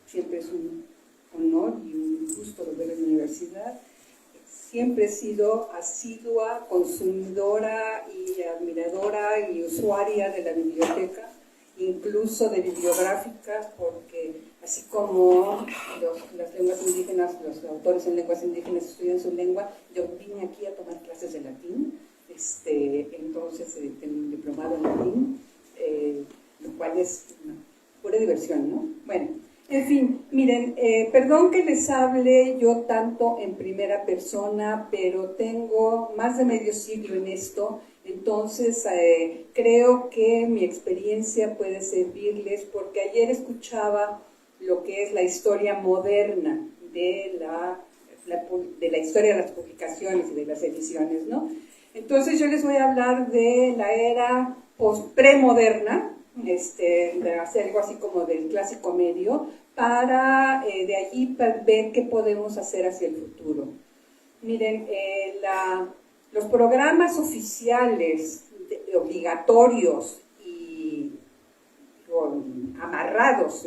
siempre es un honor y un gusto volver a la universidad. Siempre he sido asidua, consumidora y admiradora y usuaria de la biblioteca, incluso de bibliográfica, porque así como las lenguas indígenas, los autores en lenguas indígenas estudian su lengua, yo vine aquí a tomar clases de latín, entonces tengo un diplomado en latín, lo cual es una pura diversión, ¿no? Bueno, en fin, miren, perdón que les hable yo tanto en primera persona, pero tengo más de medio siglo en esto, entonces creo que mi experiencia puede servirles, porque ayer escuchaba lo que es la historia moderna de la historia de las publicaciones y de las ediciones, ¿no? Entonces yo les voy a hablar de la era premoderna, de hacer algo así como del clásico medio, para de allí ver qué podemos hacer hacia el futuro. Miren, los programas oficiales obligatorios y amarrados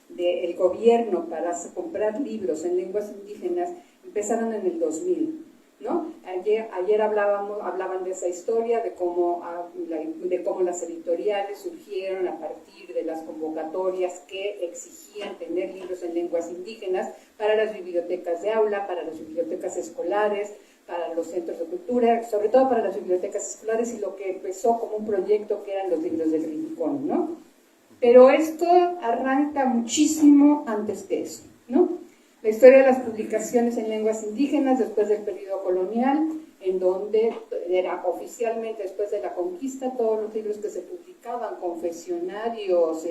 del gobierno para comprar libros en lenguas indígenas empezaron en el 2000, ¿no? Ayer hablaban de esa historia, de cómo las editoriales surgieron a partir de las convocatorias que exigían tener libros en lenguas indígenas para las bibliotecas de aula, para las bibliotecas escolares, para los centros de cultura, sobre todo para las bibliotecas escolares, y lo que empezó como un proyecto que eran los libros del Rincón, ¿no? Pero esto arranca muchísimo antes que eso, ¿no? La historia de las publicaciones en lenguas indígenas después del periodo colonial, en donde era oficialmente después de la conquista, todos los libros que se publicaban, confesionarios,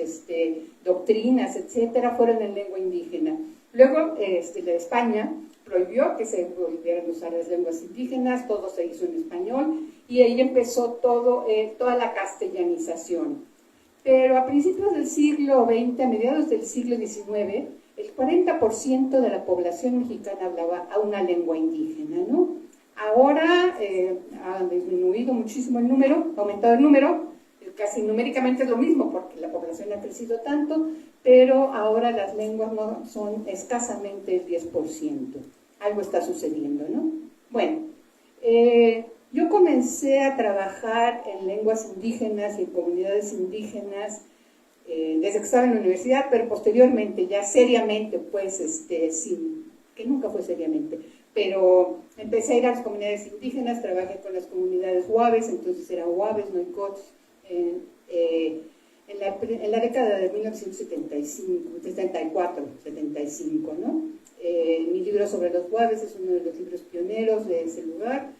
doctrinas, etcétera, fueron en lengua indígena. Luego, la España prohibió que se volvieran a usar las lenguas indígenas, todo se hizo en español, y ahí empezó toda la castellanización. Pero a principios del siglo XX, a mediados del siglo XIX, el 40% de la población mexicana hablaba a una lengua indígena, ¿no? Ahora ha disminuido muchísimo el número, ha aumentado el número, casi numéricamente es lo mismo porque la población ha crecido tanto, pero ahora las lenguas no son escasamente el 10%. Algo está sucediendo, ¿no? Bueno, yo comencé a trabajar en lenguas indígenas y en comunidades indígenas desde que estaba en la universidad, pero posteriormente, ya seriamente, pues, que nunca fue seriamente, pero empecé a ir a las comunidades indígenas, trabajé con las comunidades huaves, entonces eran huaves, noikots, en la década de 1975, 75, ¿no? Mi libro sobre los huaves es uno de los libros pioneros de ese lugar,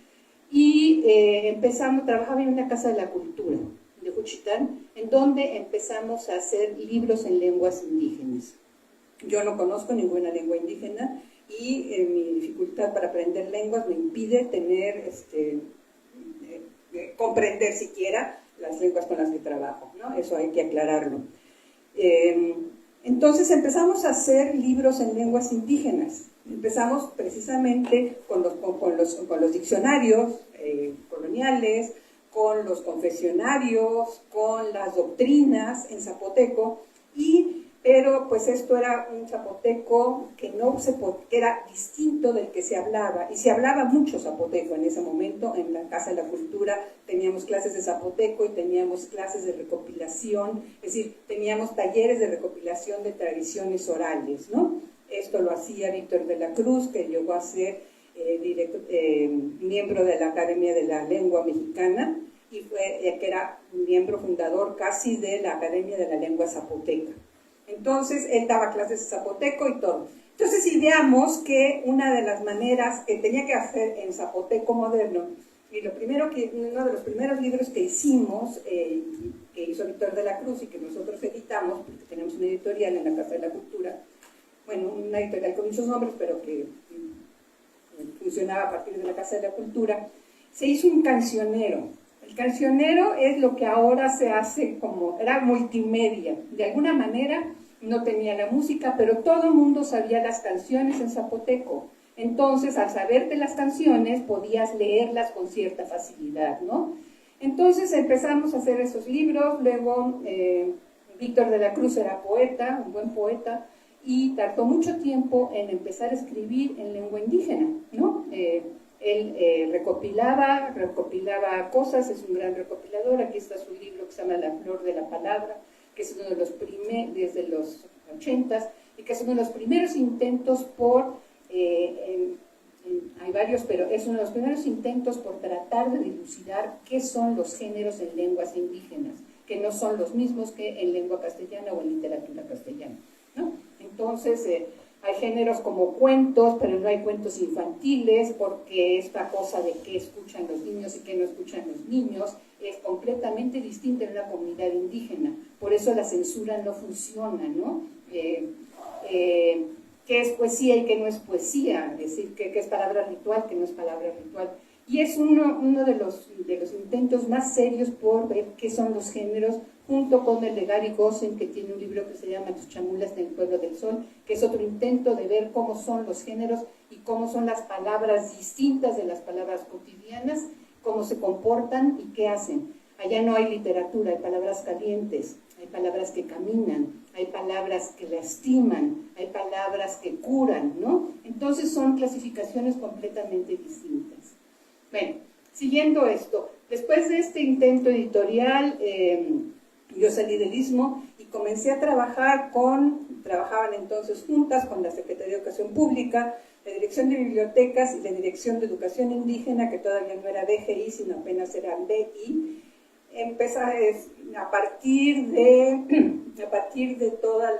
y trabajaba en una casa de la cultura de Juchitán, en donde empezamos a hacer libros en lenguas indígenas. Yo no conozco ninguna lengua indígena y mi dificultad para aprender lenguas me impide comprender siquiera las lenguas con las que trabajo, ¿no? Eso hay que aclararlo. Entonces empezamos a hacer libros en lenguas indígenas. Empezamos precisamente con los diccionarios coloniales, con los confesionarios, con las doctrinas en zapoteco, pero pues esto era un zapoteco que era distinto del que se hablaba, y se hablaba mucho zapoteco en ese momento. En la Casa de la Cultura teníamos clases de zapoteco y teníamos clases de recopilación, es decir, teníamos talleres de recopilación de tradiciones orales, ¿no? Esto lo hacía Víctor de la Cruz, que llegó a ser miembro de la Academia de la Lengua Mexicana, y que era miembro fundador casi de la Academia de la Lengua Zapoteca. Entonces, él daba clases de zapoteco y todo. Entonces, ideamos que una de las maneras que tenía que hacer en zapoteco moderno, y uno de los primeros libros que hicimos, que hizo Víctor de la Cruz y que nosotros editamos, porque tenemos una editorial en la Casa de la Cultura, bueno, una editorial con muchos nombres, pero que funcionaba a partir de la Casa de la Cultura, se hizo un cancionero. El cancionero es lo que ahora se hace era multimedia. De alguna manera no tenía la música, pero todo el mundo sabía las canciones en zapoteco. Entonces, al saberte las canciones, podías leerlas con cierta facilidad, ¿no? Entonces empezamos a hacer esos libros. Luego Víctor de la Cruz era poeta, un buen poeta, y tardó mucho tiempo en empezar a escribir en lengua indígena, ¿no? Él recopilaba cosas, es un gran recopilador. Aquí está su libro que se llama La Flor de la Palabra, que es uno de los primeros, desde los 80s, y que es uno de los primeros intentos por, hay varios, pero es uno de los primeros intentos por tratar de dilucidar qué son los géneros en lenguas indígenas, que no son los mismos que en lengua castellana o en literatura castellana, ¿no? Entonces, hay géneros como cuentos, pero no hay cuentos infantiles, porque esta cosa de qué escuchan los niños y qué no escuchan los niños es completamente distinta en una comunidad indígena. Por eso la censura no funciona, ¿no? Qué es poesía y qué no es poesía, es decir, qué es palabra ritual, qué no es palabra ritual. Y es uno de los intentos más serios por ver qué son los géneros, junto con el de Gary Gossen, que tiene un libro que se llama Tus chamulas en el pueblo del sol, que es otro intento de ver cómo son los géneros y cómo son las palabras distintas de las palabras cotidianas, cómo se comportan y qué hacen. Allá no hay literatura, hay palabras calientes, hay palabras que caminan, hay palabras que lastiman, hay palabras que curan, ¿no? Entonces son clasificaciones completamente distintas. Bueno, siguiendo esto, después de este intento editorial, yo salí del Istmo y comencé a trabajaban entonces juntas con la Secretaría de Educación Pública, la Dirección de Bibliotecas y la Dirección de Educación Indígena, que todavía no era DGI, sino apenas era BI. A partir de todas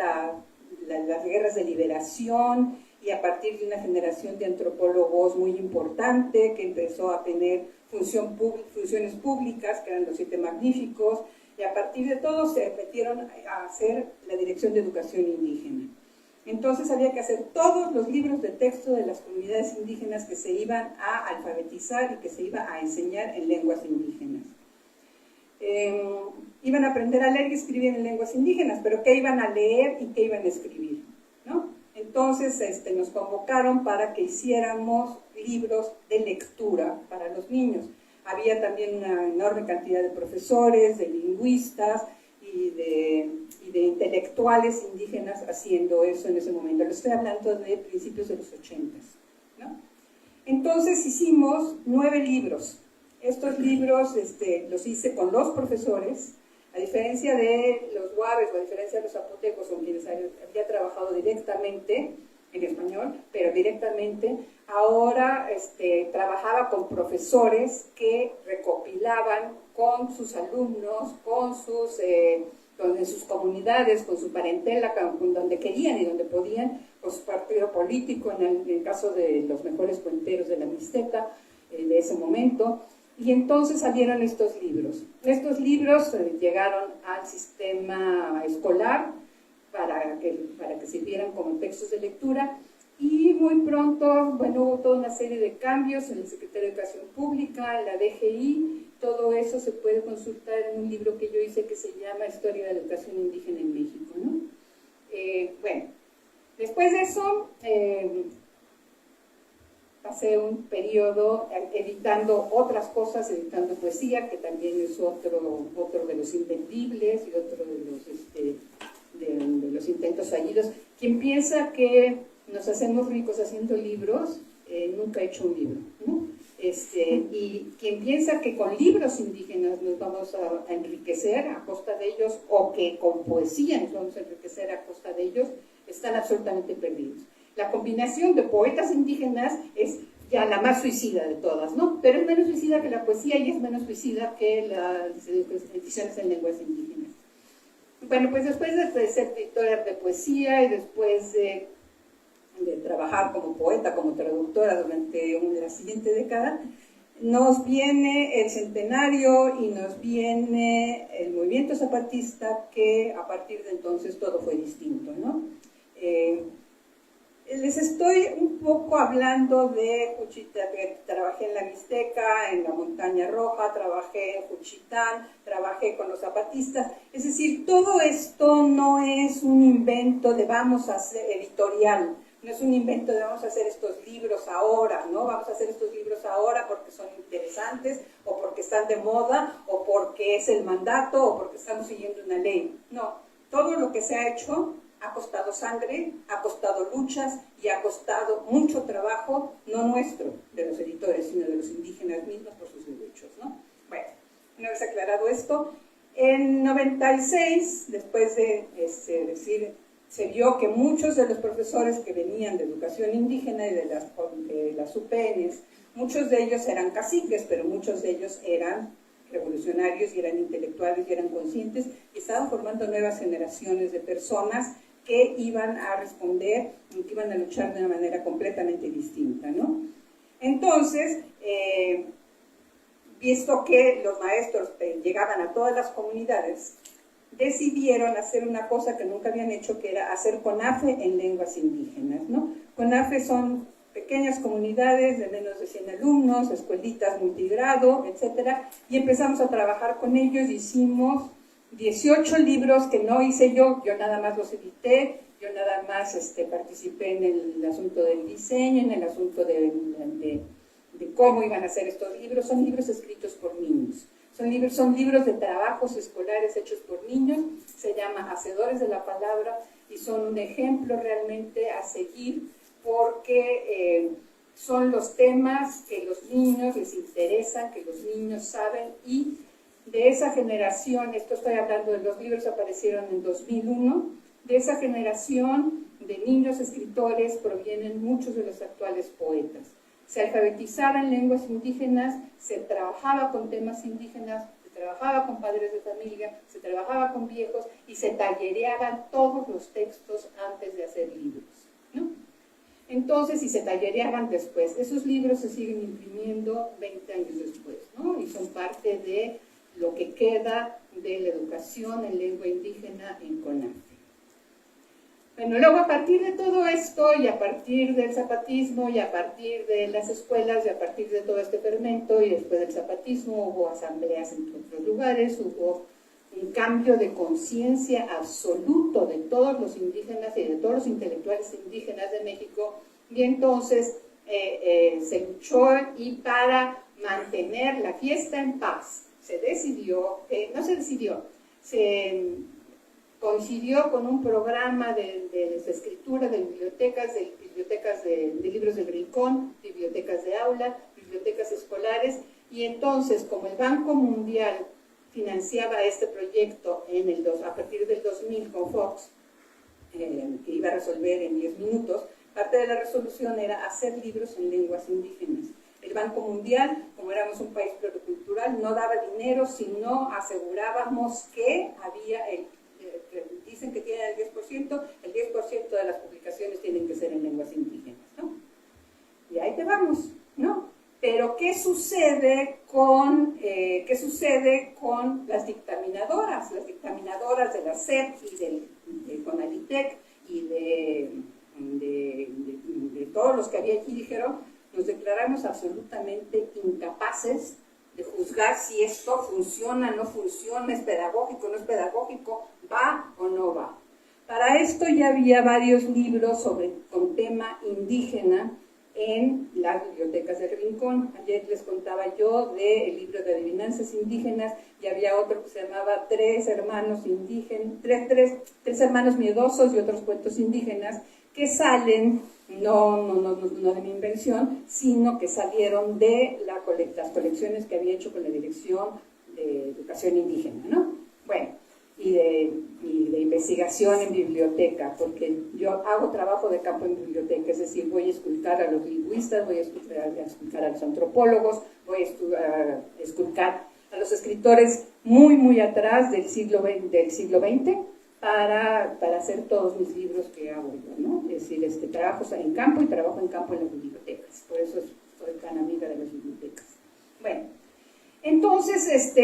las guerras de liberación y a partir de una generación de antropólogos muy importante que empezó a tener funciones públicas, que eran los 7 magníficos, y a partir de todo se metieron a hacer la Dirección de Educación Indígena. Entonces había que hacer todos los libros de texto de las comunidades indígenas que se iban a alfabetizar y que se iba a enseñar en lenguas indígenas. Iban a aprender a leer y escribir en lenguas indígenas, pero ¿qué iban a leer y qué iban a escribir? ¿No? Entonces nos convocaron para que hiciéramos libros de lectura para los niños. Había también una enorme cantidad de profesores, de lingüistas y de intelectuales indígenas haciendo eso en ese momento. Les estoy hablando de principios de los 80s, ¿no? Entonces hicimos 9 libros. Estos libros los hice con los profesores, a diferencia de los guaves o a diferencia de los zapotecos, con quienes había trabajado directamente en español, pero directamente. Ahora trabajaba con profesores que recopilaban con sus alumnos, en sus comunidades, con su parentela, con donde querían y donde podían, con su partido político, en el caso de los mejores cuenteros de la Mixteca de ese momento. Y entonces salieron estos libros. Estos libros llegaron al sistema escolar para que sirvieran como textos de lectura. Y muy pronto, bueno, hubo toda una serie de cambios en el Secretario de Educación Pública, en la DGI. Todo eso se puede consultar en un libro que yo hice que se llama Historia de la Educación Indígena en México, ¿no? Bueno, después de eso, pasé un periodo editando otras cosas, editando poesía, que también es otro de los invendibles y otro de los intentos fallidos. Quien piensa que nos hacemos ricos haciendo libros, nunca ha hecho un libro, ¿no? Y quien piensa que con libros indígenas nos vamos a enriquecer a costa de ellos, o que con poesía nos vamos a enriquecer a costa de ellos, están absolutamente perdidos. La combinación de poetas indígenas es ya la más suicida de todas, ¿no? Pero es menos suicida que la poesía y es menos suicida que las ediciones en lenguas indígenas. Bueno, pues después de ser editora de poesía y después de trabajar como poeta, como traductora durante la siguiente década, nos viene el centenario y nos viene el movimiento zapatista, que a partir de entonces todo fue distinto, ¿no? Les estoy un poco hablando de Juchitán, que trabajé en la Mixteca, en la Montaña Roja, trabajé en Juchitán, trabajé con los zapatistas. Es decir, todo esto no es un invento de vamos a hacer editorial, no es un invento de vamos a hacer estos libros ahora, ¿no? Vamos a hacer estos libros ahora porque son interesantes, o porque están de moda, o porque es el mandato, o porque estamos siguiendo una ley. No, todo lo que se ha hecho Ha costado sangre, ha costado luchas y ha costado mucho trabajo, no nuestro, de los editores, sino de los indígenas mismos por sus derechos, ¿no? Bueno, una vez aclarado esto, en 96, después de decir, se vio que muchos de los profesores que venían de educación indígena y de las UPNs, muchos de ellos eran caciques, pero muchos de ellos eran revolucionarios y eran intelectuales y eran conscientes y estaban formando nuevas generaciones de personas que iban a responder y que iban a luchar de una manera completamente distinta, ¿no? Entonces, visto que los maestros llegaban a todas las comunidades, decidieron hacer una cosa que nunca habían hecho, que era hacer CONAFE en lenguas indígenas, ¿no? CONAFE son pequeñas comunidades de menos de 100 alumnos, escuelitas multigrado, etcétera, y empezamos a trabajar con ellos. Hicimos 18 libros que no hice yo nada más los edité, yo nada más participé en el asunto del diseño, en el asunto de cómo iban a ser estos libros. Son libros escritos por niños, son libros de trabajos escolares hechos por niños, se llama Hacedores de la Palabra y son un ejemplo realmente a seguir porque son los temas que los niños les interesan, que los niños saben, y de esa generación, esto estoy hablando de los libros que aparecieron en 2001, de esa generación de niños escritores provienen muchos de los actuales poetas. Se alfabetizaba en lenguas indígenas, se trabajaba con temas indígenas, se trabajaba con padres de familia, se trabajaba con viejos y se tallereaban todos los textos antes de hacer libros, ¿no? Entonces, y se tallereaban después. Esos libros se siguen imprimiendo 20 años después, ¿no? Y son parte de lo que queda de la educación en lengua indígena en CONAFE. Bueno, luego a partir de todo esto y a partir del zapatismo y a partir de las escuelas y a partir de todo este fermento y después del zapatismo hubo asambleas en otros lugares, hubo un cambio de conciencia absoluto de todos los indígenas y de todos los intelectuales indígenas de México, y entonces se luchó, y para mantener la fiesta en paz se decidió, se coincidió con un programa de escritura de bibliotecas, de libros del rincón, bibliotecas de aula, bibliotecas escolares, y entonces como el Banco Mundial financiaba este proyecto a partir del 2000 con Fox, que iba a resolver en 10 minutos, parte de la resolución era hacer libros en lenguas indígenas. El Banco Mundial, como éramos un país pluricultural, no daba dinero si no asegurábamos que había dicen que tienen el 10% de las publicaciones tienen que ser en lenguas indígenas, ¿no? Y ahí te vamos, ¿no? Pero ¿qué sucede con las dictaminadoras? Las dictaminadoras de la SEP y del CONALITEC y de todos los que había aquí dijeron, nos declaramos absolutamente incapaces de juzgar si esto funciona, no funciona, es pedagógico, no es pedagógico, va o no va. Para esto ya había varios libros con tema indígena en las bibliotecas del Rincón. Ayer les contaba yo del libro de adivinanzas indígenas, y había otro que se llamaba Tres hermanos miedosos y otros cuentos indígenas, que salen, no de mi invención, sino que salieron de las colecciones que había hecho con la Dirección de Educación Indígena, ¿no? Bueno, y de investigación en biblioteca, porque yo hago trabajo de campo en biblioteca, es decir, voy a esculcar a los lingüistas, voy a esculcar a los antropólogos, voy a esculcar a los escritores muy, muy atrás del siglo XX, para hacer todos mis libros que hago yo, ¿no? Es decir, trabajo en campo y trabajo en campo en las bibliotecas, por eso soy tan amiga de las bibliotecas. Bueno, entonces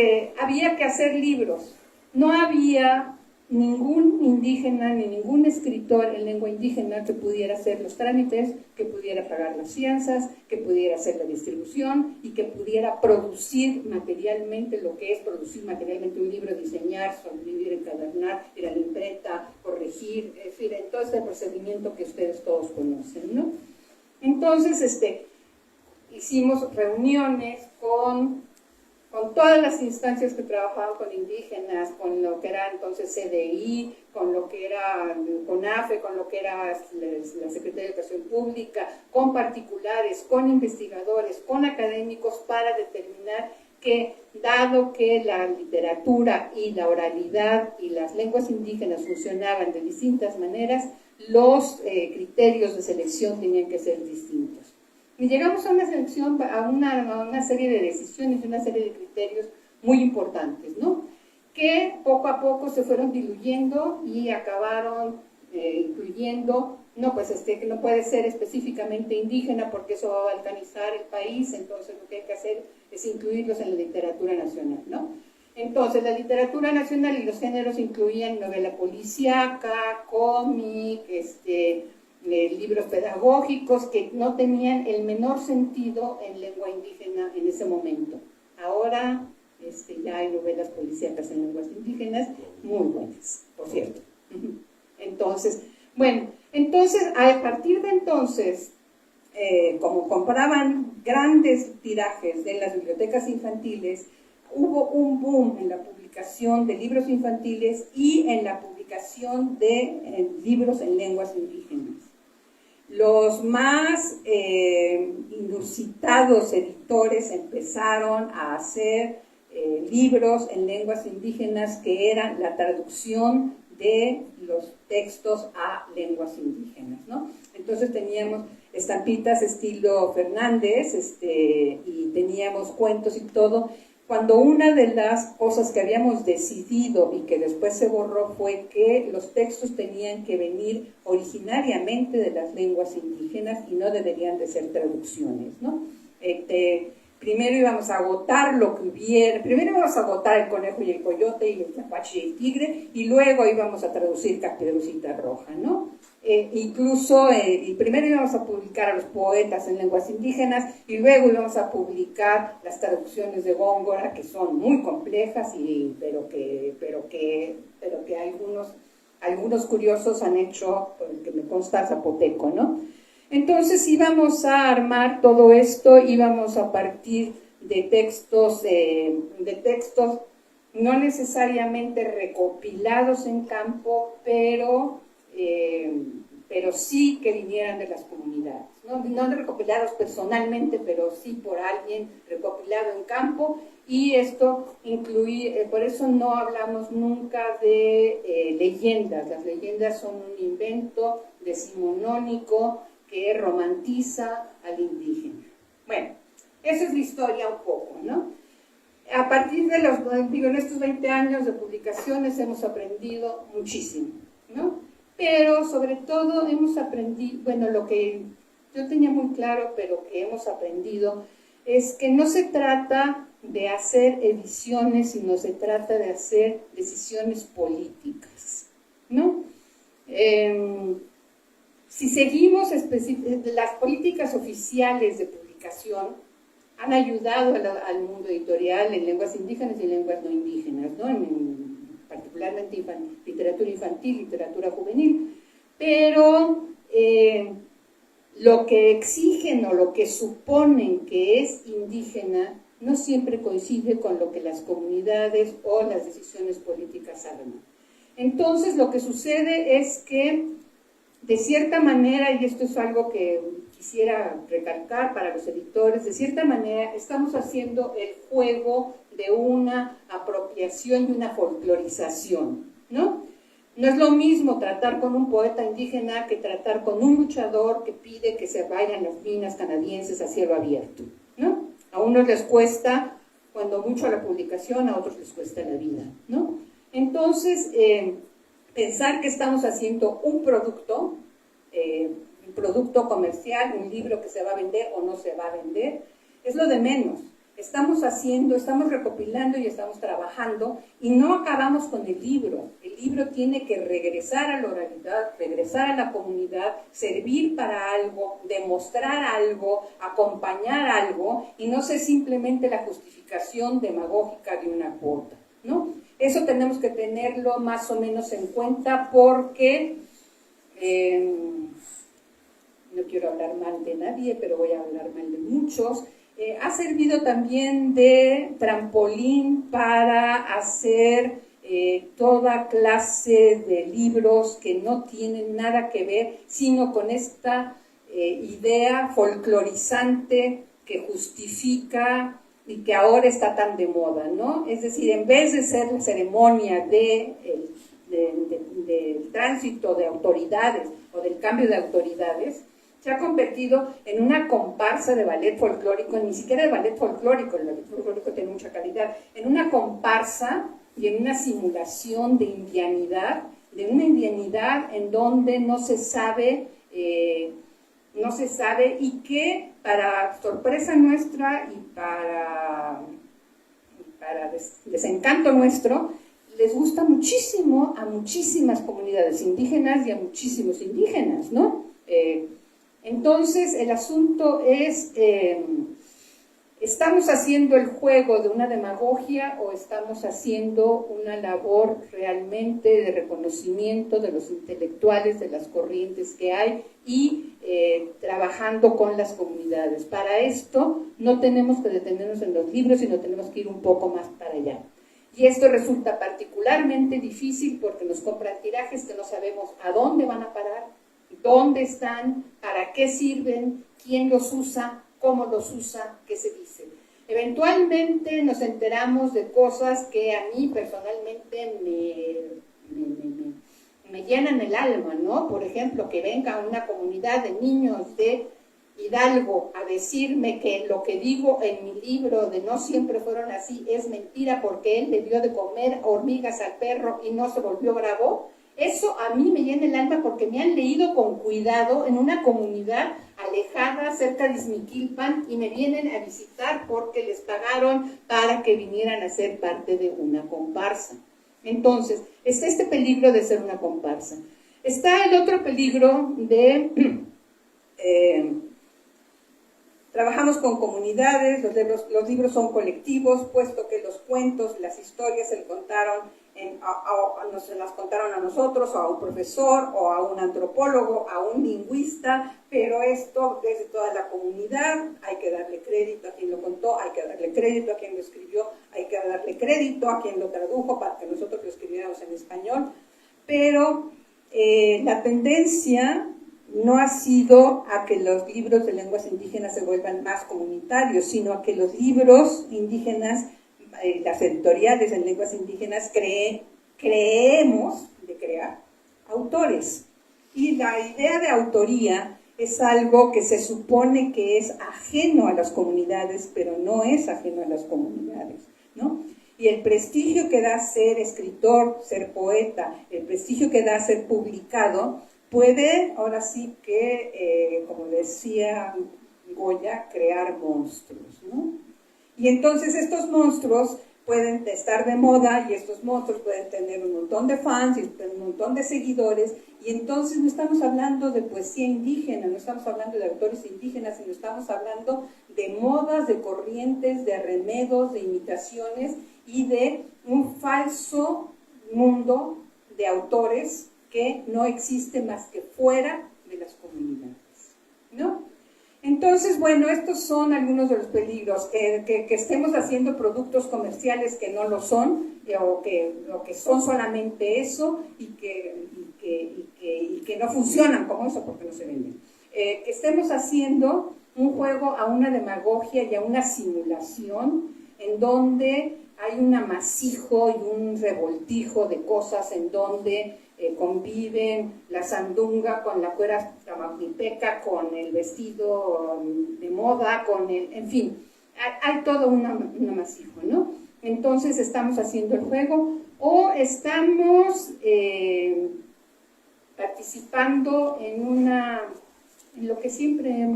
había que hacer libros. No había ningún indígena ni ningún escritor en lengua indígena que pudiera hacer los trámites, que pudiera pagar las fianzas, que pudiera hacer la distribución y que pudiera producir materialmente lo que es producir materialmente un libro, diseñar, sobrevivir, encadernar, ir a la imprenta, corregir, en fin, en todo este procedimiento que ustedes todos conocen, ¿no? Entonces, hicimos reuniones con con todas las instancias que trabajaban con indígenas, con lo que era entonces CDI, con lo que era CONAFE, con lo que era la Secretaría de Educación Pública, con particulares, con investigadores, con académicos, para determinar que, dado que la literatura y la oralidad y las lenguas indígenas funcionaban de distintas maneras, los criterios de selección tenían que ser distintos. Y llegamos a una selección, a una serie de decisiones y una serie de criterios muy importantes, ¿no? Que poco a poco se fueron diluyendo y acabaron incluyendo, no, pues que no puede ser específicamente indígena porque eso va a balcanizar el país, entonces lo que hay que hacer es incluirlos en la literatura nacional, ¿no? Entonces, la literatura nacional y los géneros incluían novela policíaca, cómic, libros pedagógicos que no tenían el menor sentido en lengua indígena en ese momento. Ahora ya hay novelas policíacas en lenguas indígenas muy buenas, por cierto. Entonces, bueno, a partir de entonces, como compraban grandes tirajes de las bibliotecas infantiles, hubo un boom en la publicación de libros infantiles y en la publicación de libros en lenguas indígenas. Los más inusitados editores empezaron a hacer libros en lenguas indígenas que eran la traducción de los textos a lenguas indígenas, ¿no? Entonces teníamos estampitas estilo Fernández, y teníamos cuentos y todo, cuando una de las cosas que habíamos decidido y que después se borró fue que los textos tenían que venir originariamente de las lenguas indígenas y no deberían de ser traducciones, ¿no? Primero íbamos a agotar lo que hubiera, primero íbamos a agotar el conejo y el coyote y el tapache y el tigre, y luego íbamos a traducir Caperucita Roja, ¿no? Y primero íbamos a publicar a los poetas en lenguas indígenas, y luego íbamos a publicar las traducciones de Góngora, que son muy complejas, pero que algunos curiosos han hecho, por el que me consta, zapoteco, ¿no? Entonces íbamos a armar todo esto, íbamos a partir de textos no necesariamente recopilados en campo, pero sí que vinieran de las comunidades, no recopilados personalmente, pero sí por alguien recopilado en campo, y esto incluye, por eso no hablamos nunca de leyendas. Las leyendas son un invento decimonónico que romantiza al indígena. Bueno, esa es la historia un poco, ¿no? A partir de en estos 20 años de publicaciones hemos aprendido muchísimo, ¿no? Pero sobre todo hemos aprendido, bueno, lo que yo tenía muy claro, pero que hemos aprendido, es que no se trata de hacer ediciones, sino se trata de hacer decisiones políticas, ¿no? Si seguimos las políticas oficiales de publicación, han ayudado al mundo editorial en lenguas indígenas y en lenguas no indígenas, ¿no? Particularmente literatura infantil, literatura juvenil, pero lo que exigen o lo que suponen que es indígena no siempre coincide con lo que las comunidades o las decisiones políticas arman. Entonces, lo que sucede es que, de cierta manera, y esto es algo que quisiera recalcar para los editores, de cierta manera estamos haciendo el juego de una apropiación y una folclorización, ¿no? No es lo mismo tratar con un poeta indígena que tratar con un luchador que pide que se vayan las minas canadienses a cielo abierto, ¿no? A unos les cuesta, cuando mucho, la publicación, a otros les cuesta la vida, ¿no? Entonces, pensar que estamos haciendo un producto comercial, un libro que se va a vender o no se va a vender, es lo de menos. Estamos recopilando y estamos trabajando, y no acabamos con el libro. El libro tiene que regresar a la oralidad, regresar a la comunidad, servir para algo, demostrar algo, acompañar algo, y no ser simplemente la justificación demagógica de una cuota, ¿no? Eso tenemos que tenerlo más o menos en cuenta, porque no quiero hablar mal de nadie, pero voy a hablar mal de muchos. ha servido también de trampolín para hacer toda clase de libros que no tienen nada que ver, sino con esta idea folclorizante que justifica y que ahora está tan de moda, ¿no? Es decir, en vez de ser la ceremonia del tránsito de autoridades o del cambio de autoridades, se ha convertido en una comparsa de ballet folclórico, ni siquiera de ballet folclórico, el ballet folclórico tiene mucha calidad, en una comparsa y en una simulación de una indianidad en donde no se sabe y que para sorpresa nuestra y para desencanto nuestro, les gusta muchísimo a muchísimas comunidades indígenas y a muchísimos indígenas, ¿no? Entonces, el asunto es, ¿estamos haciendo el juego de una demagogia o estamos haciendo una labor realmente de reconocimiento de los intelectuales, de las corrientes que hay y trabajando con las comunidades? Para esto no tenemos que detenernos en los libros, sino tenemos que ir un poco más para allá. Y esto resulta particularmente difícil porque nos compran tirajes que no sabemos a dónde van a parar, dónde están, para qué sirven, quién los usa, cómo los usa, qué se dice. Eventualmente nos enteramos de cosas que a mí personalmente me llenan el alma, ¿no? Por ejemplo, que venga una comunidad de niños de Hidalgo a decirme que lo que digo en mi libro de No siempre fueron así es mentira porque él le dio de comer hormigas al perro y no se volvió bravo. Eso a mí me llena el alma porque me han leído con cuidado en una comunidad alejada cerca de Izmiquilpan y me vienen a visitar porque les pagaron para que vinieran a ser parte de una comparsa. Entonces, está este peligro de ser una comparsa. Está el otro peligro de... trabajamos con comunidades, los libros son colectivos, puesto que los cuentos, las historias se las contaron a nosotros, o a un profesor, o a un antropólogo, a un lingüista, pero esto desde toda la comunidad, hay que darle crédito a quien lo contó, hay que darle crédito a quien lo escribió, hay que darle crédito a quien lo tradujo para que nosotros lo escribiéramos en español, pero la tendencia no ha sido a que los libros de lenguas indígenas se vuelvan más comunitarios, sino a que los libros indígenas, las editoriales en lenguas indígenas, creemos de crear autores. Y la idea de autoría es algo que se supone que es ajeno a las comunidades, pero no es ajeno a las comunidades, ¿no? Y el prestigio que da ser escritor, ser poeta, el prestigio que da ser publicado, puede, ahora sí que, como decía Goya, crear monstruos, ¿no? Y entonces estos monstruos pueden estar de moda y estos monstruos pueden tener un montón de fans y un montón de seguidores, y entonces no estamos hablando de poesía indígena, no estamos hablando de autores indígenas, sino estamos hablando de modas, de corrientes, de remedos, de imitaciones y de un falso mundo de autores que no existe más que fuera de las comunidades, ¿no? Entonces, bueno, estos son algunos de los peligros, que estemos haciendo productos comerciales que no lo son, o que son solamente eso, y que no funcionan como eso porque no se venden. Que estemos haciendo un juego a una demagogia y a una simulación en donde hay un amasijo y un revoltijo de cosas en donde conviven la sandunga con la cuera tamaulipeca, con el vestido de moda, en fin, hay todo un amasijo, ¿no? Entonces estamos haciendo el juego o estamos participando en lo que siempre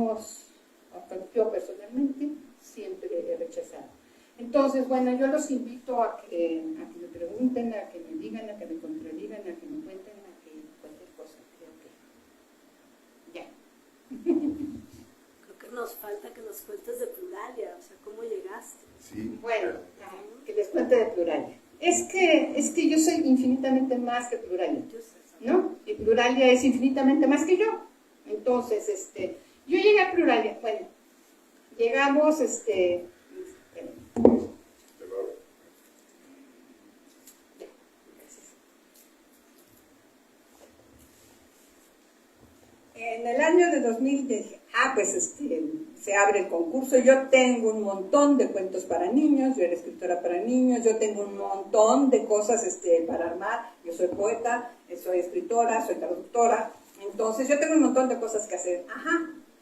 yo personalmente, siempre he rechazado. Entonces, bueno, yo los invito a que me pregunten, a que me digan, a que me contradigan, a que me cuenten, a que cualquier cosa. Creo que ya. Creo que nos falta que nos cuentes de Pluralia, o sea, ¿cómo llegaste? Sí. Bueno, que les cuente de Pluralia. Es que yo soy infinitamente más que Pluralia, ¿no? Y Pluralia es infinitamente más que yo. Entonces, yo llegué a Pluralia, bueno, llegamos, en el año de 2000 dije, pues se abre el concurso. Yo tengo un montón de cuentos para niños, yo era escritora para niños, yo tengo un montón de cosas para armar. Yo soy poeta, soy escritora, soy traductora, entonces yo tengo un montón de cosas que hacer.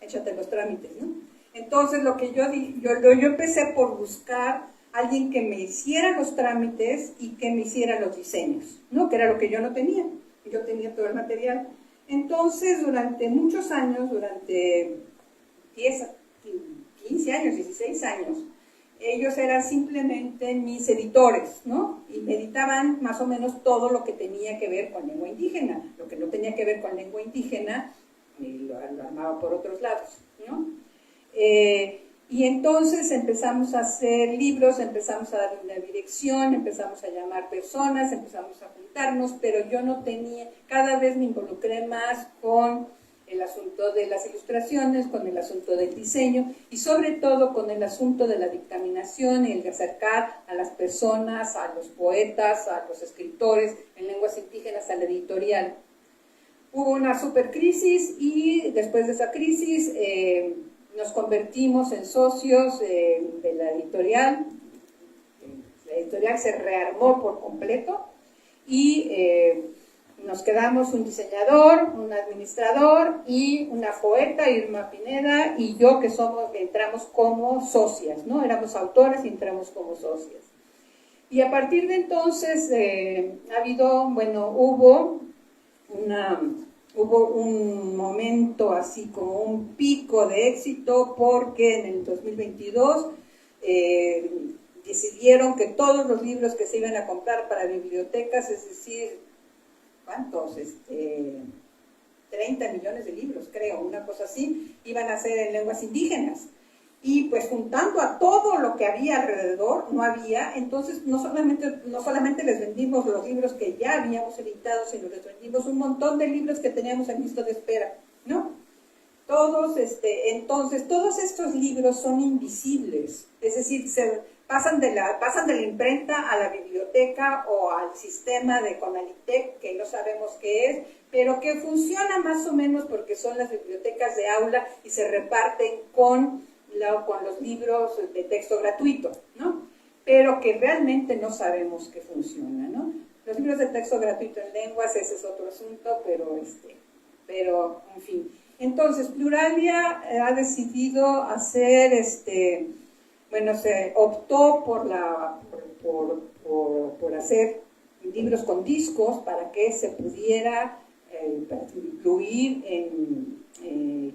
Échate los trámites, ¿no? Entonces lo que yo dije, yo empecé por buscar a alguien que me hiciera los trámites y que me hiciera los diseños, ¿no? Que era lo que yo no tenía. Yo tenía todo el material. Entonces, durante muchos años, durante 10, 15 años, 16 años, ellos eran simplemente mis editores, ¿no? Y me editaban más o menos todo lo que tenía que ver con lengua indígena. Lo que no tenía que ver con lengua indígena, lo armaba por otros lados, ¿no? Y entonces empezamos a hacer libros, empezamos a darle una dirección, empezamos a llamar personas, empezamos a juntarnos, pero yo no tenía, cada vez me involucré más con el asunto de las ilustraciones, con el asunto del diseño y sobre todo con el asunto de la dictaminación y el de acercar a las personas, a los poetas, a los escritores en lenguas indígenas a la editorial. Hubo una supercrisis y después de esa crisis nos convertimos en socios de la editorial. La editorial se rearmó por completo y nos quedamos un diseñador, un administrador y una poeta, Irma Pineda, y yo que entramos como socias, ¿no? Éramos autoras y entramos como socias. Y a partir de entonces hubo un momento así como un pico de éxito porque en el 2022 decidieron que todos los libros que se iban a comprar para bibliotecas, es decir, ¿cuántos? 30 millones de libros, creo, una cosa así, iban a ser en lenguas indígenas. Y pues juntando a todo lo que había alrededor, no había, entonces no solamente les vendimos los libros que ya habíamos editado, sino les vendimos un montón de libros que teníamos en lista de espera, ¿no? Entonces, todos estos libros son invisibles, es decir, pasan de la imprenta a la biblioteca o al sistema de Conalitec, que no sabemos qué es, pero que funciona más o menos porque son las bibliotecas de aula y se reparten con los libros de texto gratuito, ¿no? Pero que realmente no sabemos que funciona, ¿no? Los libros de texto gratuito en lenguas, ese es otro asunto, pero en fin. Entonces, Pluralia ha decidido hacer, se optó por hacer libros con discos para que se pudiera incluir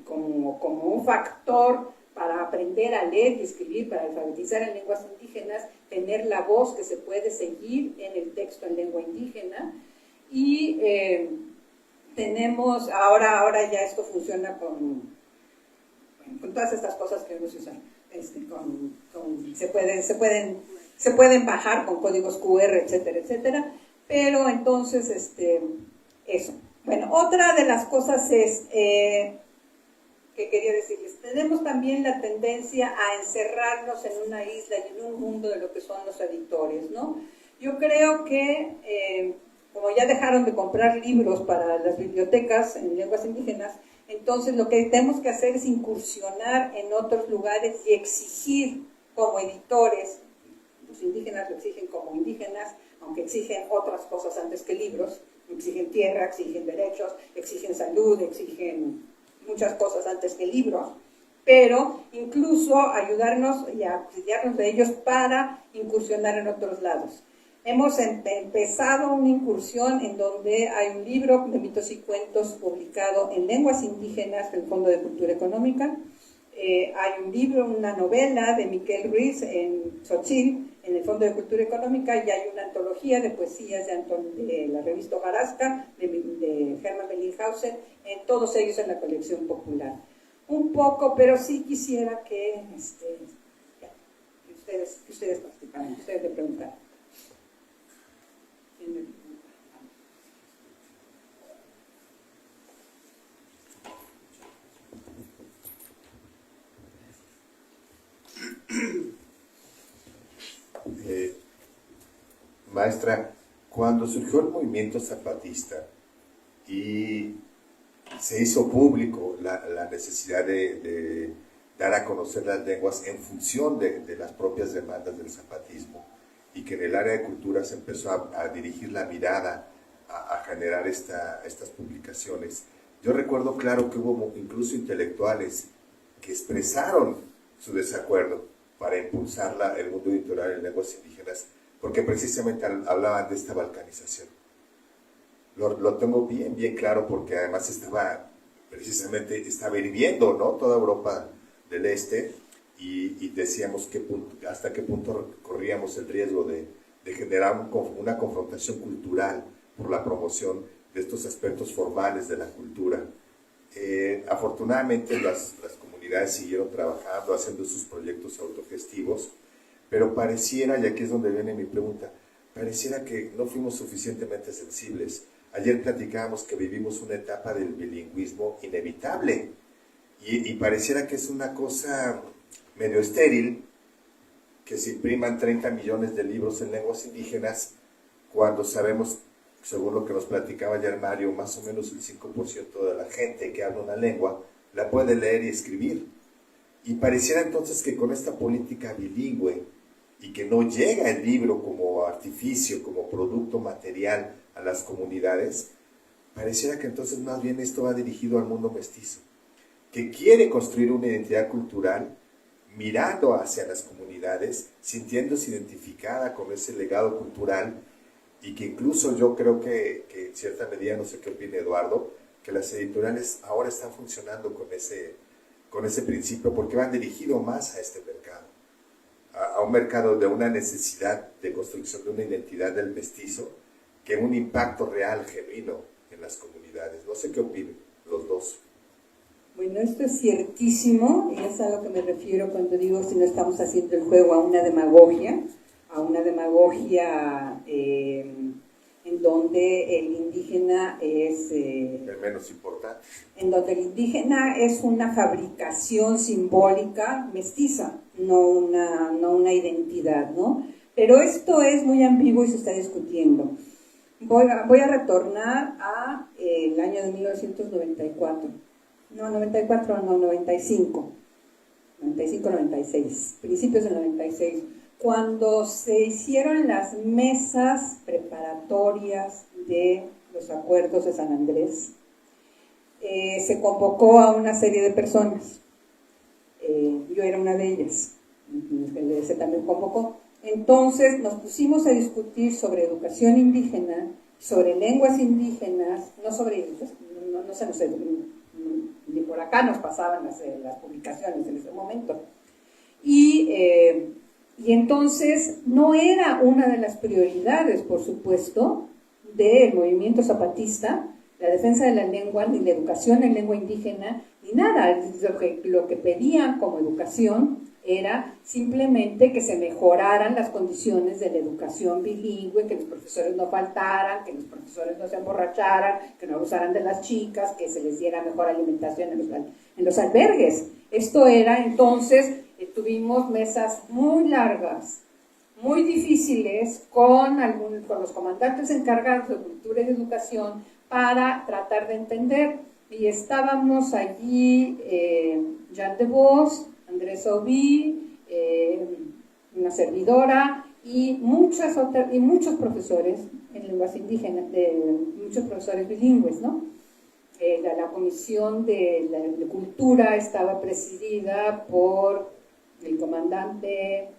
como un factor para aprender a leer y escribir, para alfabetizar en lenguas indígenas, tener la voz que se puede seguir en el texto en lengua indígena. Y tenemos, ahora ya esto funciona con todas estas cosas que hemos usado. Se pueden bajar con códigos QR, etcétera, etcétera. Pero entonces, eso. Bueno, otra de las cosas es... que quería decirles, tenemos también la tendencia a encerrarnos en una isla y en un mundo de lo que son los editores, ¿no? Yo creo que, como ya dejaron de comprar libros para las bibliotecas en lenguas indígenas, entonces lo que tenemos que hacer es incursionar en otros lugares y exigir como editores, los indígenas lo exigen como indígenas, aunque exigen otras cosas antes que libros, exigen tierra, exigen derechos, exigen salud, exigen muchas cosas antes que libros, pero incluso ayudarnos y auxiliarnos de ellos para incursionar en otros lados. Hemos empezado una incursión en donde hay un libro de mitos y cuentos publicado en lenguas indígenas del Fondo de Cultura Económica. Hay un libro, una novela de Miquel Ruiz en Xochitl, en el Fondo de Cultura Económica, y hay una antología de poesías de la revista Hojarasca, de Hermann Bellinghausen, en todos ellos en la colección popular. Un poco, pero sí quisiera que ustedes participaran, que ustedes le preguntaran. ¿Quién me pregunta? Maestra, cuando surgió el movimiento zapatista y se hizo público la necesidad de dar a conocer las lenguas en función de las propias demandas del zapatismo, y que en el área de cultura se empezó a dirigir la mirada a generar estas publicaciones. Yo recuerdo claro que hubo incluso intelectuales que expresaron su desacuerdo para impulsar el mundo editorial en lenguas indígenas, porque precisamente hablaban de esta balcanización. Lo tengo bien claro, porque además estaba hirviendo, ¿no?, toda Europa del Este, y decíamos hasta qué punto corríamos el riesgo de generar una confrontación cultural por la promoción de estos aspectos formales de la cultura. Afortunadamente las comunidades siguieron trabajando, haciendo sus proyectos autogestivos, pero pareciera, y aquí es donde viene mi pregunta, pareciera que no fuimos suficientemente sensibles. Ayer platicábamos que vivimos una etapa del bilingüismo inevitable, y pareciera que es una cosa medio estéril que se impriman 30 millones de libros en lenguas indígenas, cuando sabemos, según lo que nos platicaba ayer Mario, más o menos el 5% de la gente que habla una lengua la puede leer y escribir. Y pareciera entonces que con esta política bilingüe, y que no llega el libro como artificio, como producto material a las comunidades, pareciera que entonces más bien esto va dirigido al mundo mestizo, que quiere construir una identidad cultural mirando hacia las comunidades, sintiéndose identificada con ese legado cultural, y que incluso yo creo que en cierta medida, no sé qué opina Eduardo, que las editoriales ahora están funcionando con ese principio, porque van dirigido más a este mercado, a un mercado de una necesidad de construcción de una identidad del mestizo, que un impacto real, genuino en las comunidades. No sé qué opinan los dos. Bueno, esto es ciertísimo, y es a lo que me refiero cuando digo si no estamos haciendo el juego a una demagogia en donde el indígena es... el menos importante. En donde el indígena es una fabricación simbólica mestiza, no una identidad, ¿no? Pero esto es muy ambiguo y se está discutiendo. Voy a retornar a el año de 1994. No, 94, no, 95. 95-96, principios del 96. Cuando se hicieron las mesas preparatorias de los acuerdos de San Andrés, se convocó a una serie de personas. Yo era una de ellas, se también convocó. Entonces nos pusimos a discutir sobre educación indígena, sobre lenguas indígenas, no sobre, no se nos, ni por acá nos pasaban las publicaciones en ese momento. Y entonces no era una de las prioridades, por supuesto, del movimiento zapatista, la defensa de la lengua, ni la educación en lengua indígena, ni nada. Lo que pedían como educación era simplemente que se mejoraran las condiciones de la educación bilingüe, que los profesores no faltaran, que los profesores no se emborracharan, que no abusaran de las chicas, que se les diera mejor alimentación en los albergues. Esto era entonces, tuvimos mesas muy largas, muy difíciles, con los comandantes encargados de cultura y de educación para tratar de entender. Y estábamos allí Jean de Vos, Andrés Aubí, una servidora y muchos profesores en lenguas indígenas, muchos profesores bilingües, ¿no? La comisión de cultura estaba presidida por el comandante,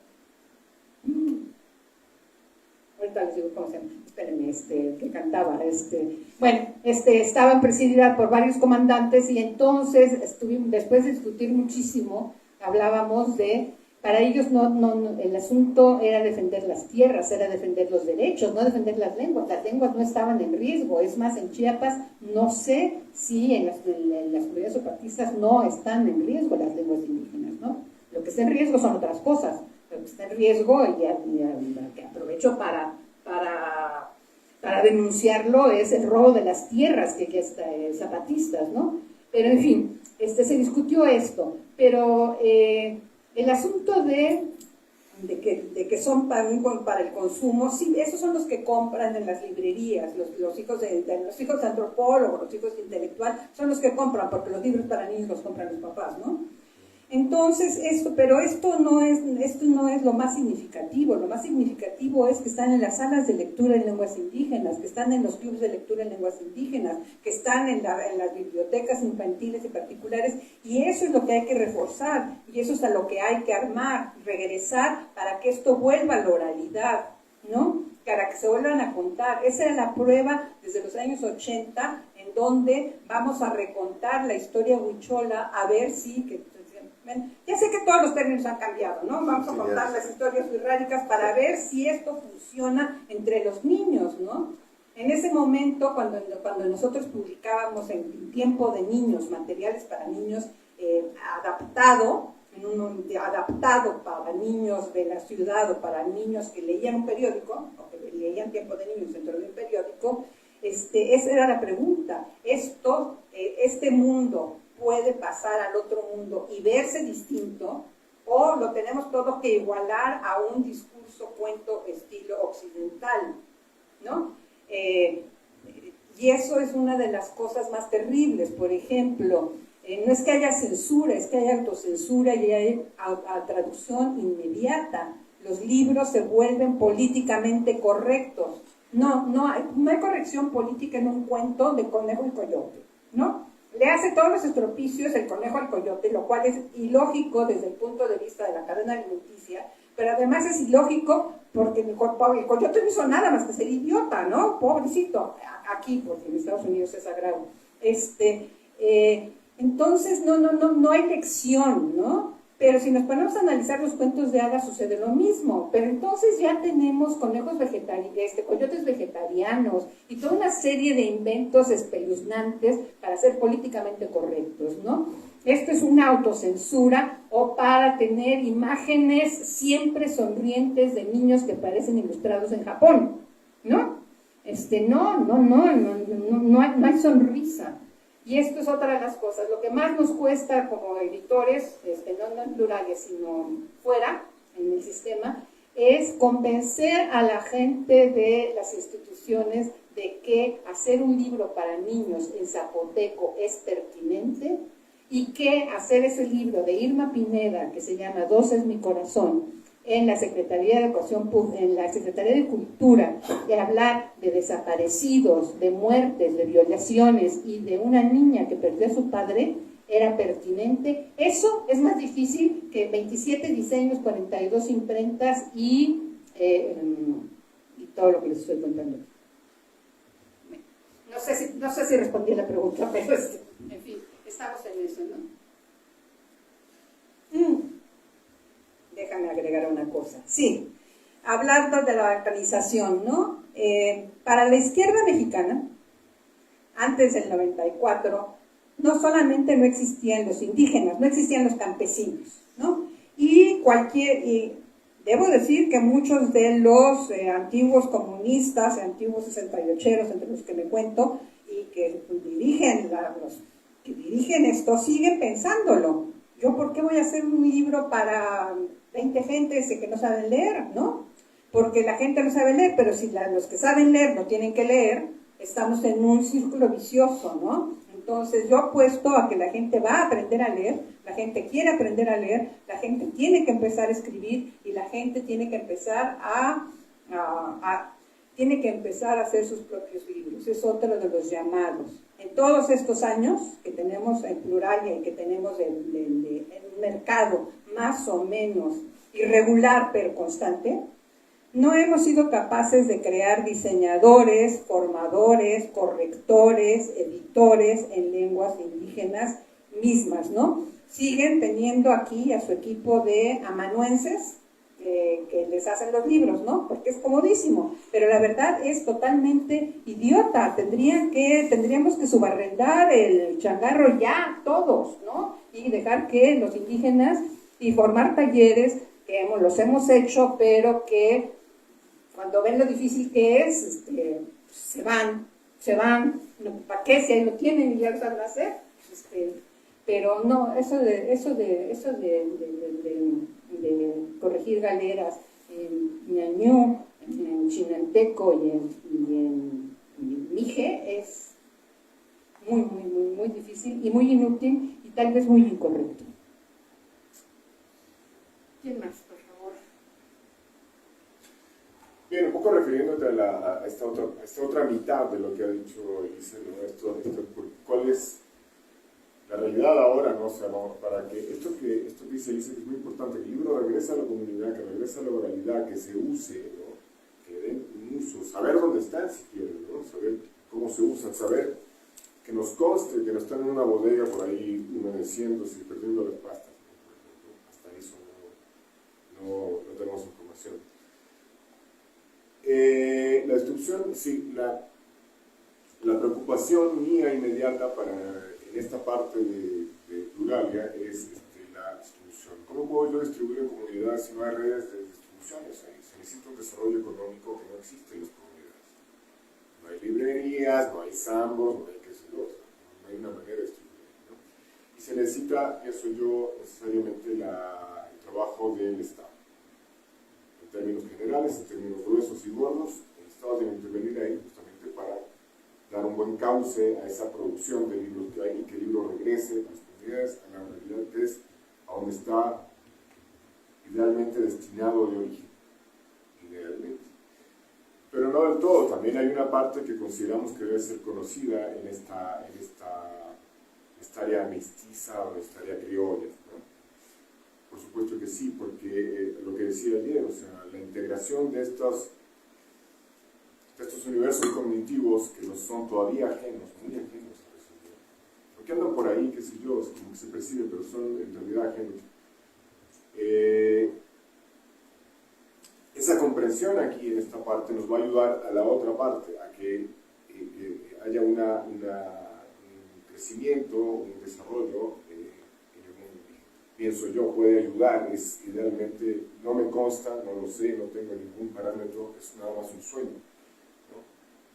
ahorita les digo cómo se llama, espérenme, que cantaba, estaba presidida por varios comandantes, y entonces después de discutir muchísimo, hablábamos para ellos el asunto era defender las tierras, era defender los derechos, no defender las lenguas no estaban en riesgo. Es más, en Chiapas no sé si en las comunidades zapatistas no están en riesgo las lenguas indígenas, ¿no? Lo que está en riesgo son otras cosas. Lo que está en riesgo, y que aprovecho para denunciarlo, es el robo de las tierras que está zapatistas, ¿no? Pero en fin, se discutió esto, pero el asunto de de que son para el consumo, sí, esos son los que compran en las librerías, los hijos los hijos de antropólogos, los hijos de intelectual, son los que compran, porque los libros para niños los compran los papás, ¿no? Entonces, pero esto no es lo más significativo es que están en las salas de lectura en lenguas indígenas, que están en los clubes de lectura en lenguas indígenas, que están en las bibliotecas infantiles y particulares, y eso es lo que hay que reforzar, y eso es a lo que hay que armar, regresar para que esto vuelva a la oralidad, ¿no? Para que se vuelvan a contar. Esa era la prueba desde los años 80, en donde vamos a recontar la historia huichola, a ver si... Ya sé que todos los términos han cambiado, ¿no? Vamos a contar las historias wixárikas para ver si esto funciona entre los niños, ¿no? En ese momento, cuando nosotros publicábamos en Tiempo de Niños, materiales para niños, adaptado para niños de la ciudad o para niños que leían un periódico, o que leían Tiempo de Niños dentro de un periódico, esa era la pregunta. Este mundo puede pasar al otro mundo y verse distinto, o lo tenemos todo que igualar a un discurso, cuento, estilo occidental, ¿no? Y eso es una de las cosas más terribles. Por ejemplo, no es que haya censura, es que hay autocensura y hay traducción inmediata. Los libros se vuelven políticamente correctos. No hay corrección política en un cuento de Conejo y Coyote, ¿no? Le hace todos los estropicios el conejo al coyote, lo cual es ilógico desde el punto de vista de la cadena alimenticia, pero además es ilógico porque el coyote no hizo nada más que ser idiota, ¿no? Pobrecito, aquí, porque en Estados Unidos es sagrado. Entonces no hay lección, ¿no? Pero si nos ponemos a analizar los cuentos de hadas sucede lo mismo, pero entonces ya tenemos conejos coyotes vegetarianos y toda una serie de inventos espeluznantes para ser políticamente correctos, ¿no? Esto es una autocensura o para tener imágenes siempre sonrientes de niños que parecen ilustrados en Japón, ¿no? No hay sonrisa. Y esto es otra de las cosas. Lo que más nos cuesta como editores, no en plurales, sino fuera, en el sistema, es convencer a la gente de las instituciones de que hacer un libro para niños en zapoteco es pertinente y que hacer ese libro de Irma Pineda, que se llama Dos es mi corazón, en la Secretaría de Educación, en la Secretaría de Cultura, de hablar de desaparecidos, de muertes, de violaciones y de una niña que perdió a su padre, era pertinente. Eso es más difícil que 27 diseños, 42 imprentas y todo lo que les estoy contando. No sé si respondí a la pregunta, pero en fin, estamos en eso, ¿no? Déjame agregar una cosa. Sí, hablando de la organización, ¿no? Para la izquierda mexicana, antes del 94, no solamente no existían los indígenas, no existían los campesinos, ¿no? Y debo decir que muchos de los antiguos comunistas, antiguos 68eros, entre los que me cuento, y que dirigen esto, siguen pensándolo. ¿Yo por qué voy a hacer un libro para 20 gentes que no saben leer, ¿no? Porque la gente no sabe leer, pero si los que saben leer no tienen que leer, estamos en un círculo vicioso, ¿no? Entonces yo apuesto a que la gente va a aprender a leer, la gente quiere aprender a leer, la gente tiene que empezar a escribir y la gente tiene que empezar a hacer sus propios libros. Es otro de los llamados. En todos estos años que tenemos en Pluralia y que tenemos en un mercado más o menos irregular pero constante, no hemos sido capaces de crear diseñadores, formadores, correctores, editores en lenguas indígenas mismas, ¿no? Siguen teniendo aquí a su equipo de amanuenses que les hacen los libros, ¿no? Porque es comodísimo, pero la verdad es totalmente idiota. Tendríamos que subarrendar el changarro ya, todos, ¿no? Y dejar que los indígenas y formar talleres que los hemos hecho, pero que cuando ven lo difícil que es, se van, ¿para qué? Si ahí lo tienen y ya lo saben hacer, Pero no, eso de corregir galeras en Ñañú, en Chinanteco y en Mije es muy difícil y muy inútil y tal vez muy incorrecto. ¿Quién más, por favor? Bien, un poco refiriéndote a esta otra mitad de lo que ha dicho Elise, ¿no? ¿Cuál es la realidad ahora? ¿No? O sea, ¿no? Para que esto que dice Elise, que es muy importante, que el libro regrese a la comunidad, que regrese a la oralidad, que se use, ¿no? Que den un uso, saber dónde están si quieren, ¿no? Saber cómo se usan, saber que nos conste que no están en una bodega por ahí humedeciéndose y perdiendo las pastas, ¿no? Hasta eso no tenemos información. La destrucción, sí, la preocupación mía inmediata en esta parte de Pluralia es la distribución. ¿Cómo puedo yo distribuir en comunidades si no hay redes de distribución? Se necesita un desarrollo económico que no existe en las comunidades. No hay librerías, no hay zambos, no hay qué sé yo, no hay una manera de distribuir, ¿no? Y se necesita, pienso yo, necesariamente el trabajo del Estado. En términos generales, en términos gruesos y gordos, el Estado tiene que intervenir ahí justamente para dar un buen cauce a esa producción de libros que hay y que el libro regrese a las comunidades, a la realidad que es a donde está idealmente destinado de origen. Idealmente. Pero no del todo, también hay una parte que consideramos que debe ser conocida en esta área mestiza o en esta área criolla, ¿no? Por supuesto que sí, porque lo que decía ayer, o sea, la integración de estos universos cognitivos que nos son todavía ajenos, muy ajenos a eso, ¿no? Porque andan por ahí, qué sé yo, es como que se percibe, pero son en realidad ajenos. Esa comprensión aquí en esta parte nos va a ayudar a la otra parte, a que haya un crecimiento, un desarrollo pienso yo, puede ayudar, es idealmente, no me consta, no lo sé, no tengo ningún parámetro, es nada más un sueño, ¿no?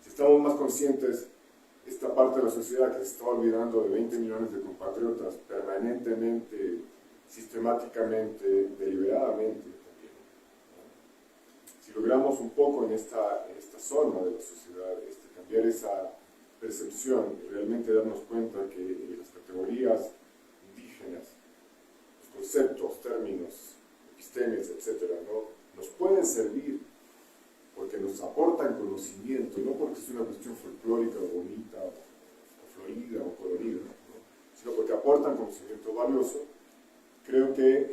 Si estamos más conscientes, esta parte de la sociedad que se está olvidando de 20 millones de compatriotas permanentemente, sistemáticamente, deliberadamente también, ¿no? Si logramos un poco en esta zona de la sociedad, cambiar esa percepción y realmente darnos cuenta que las categorías indígenas, conceptos, términos, epistemes, etcétera, ¿no? Nos pueden servir porque nos aportan conocimiento, no porque es una cuestión folclórica o bonita, o florida, o colorida, ¿no? Sino porque aportan conocimiento valioso. Creo que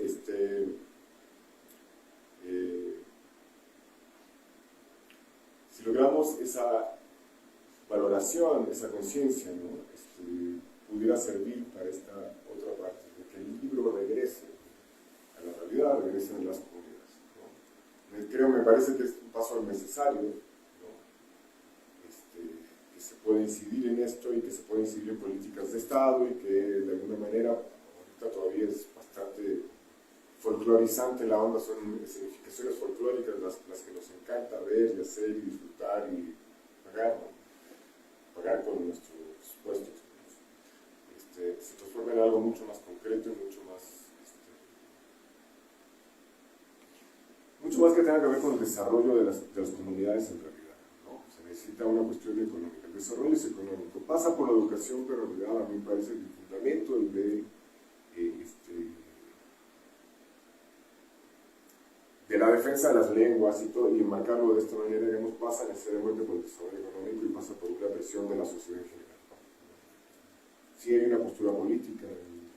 si logramos esa valoración, esa conciencia, ¿no? Pudiera servir para esta otra parte, de que el libro regrese a la realidad, regrese en las comunidades, ¿no? Me parece que es un paso necesario, ¿no? Que se puede incidir en esto y que se puede incidir en políticas de Estado y que de alguna manera, ahorita todavía es bastante folclorizante la onda, son significaciones folclóricas las que nos encanta ver y hacer y disfrutar y pagar, ¿no? Pagar con nuestro presupuesto. Se transforma en algo mucho más concreto y mucho más que tenga que ver con el desarrollo de las comunidades en realidad, ¿no? Se necesita una cuestión económica. El desarrollo es económico, pasa por la educación, pero en realidad a mí me parece que el fundamento de la defensa de las lenguas y todo, y enmarcarlo de esta manera, digamos, pasa necesariamente por el desarrollo económico y pasa por una presión de la sociedad en general. Sí hay una postura política en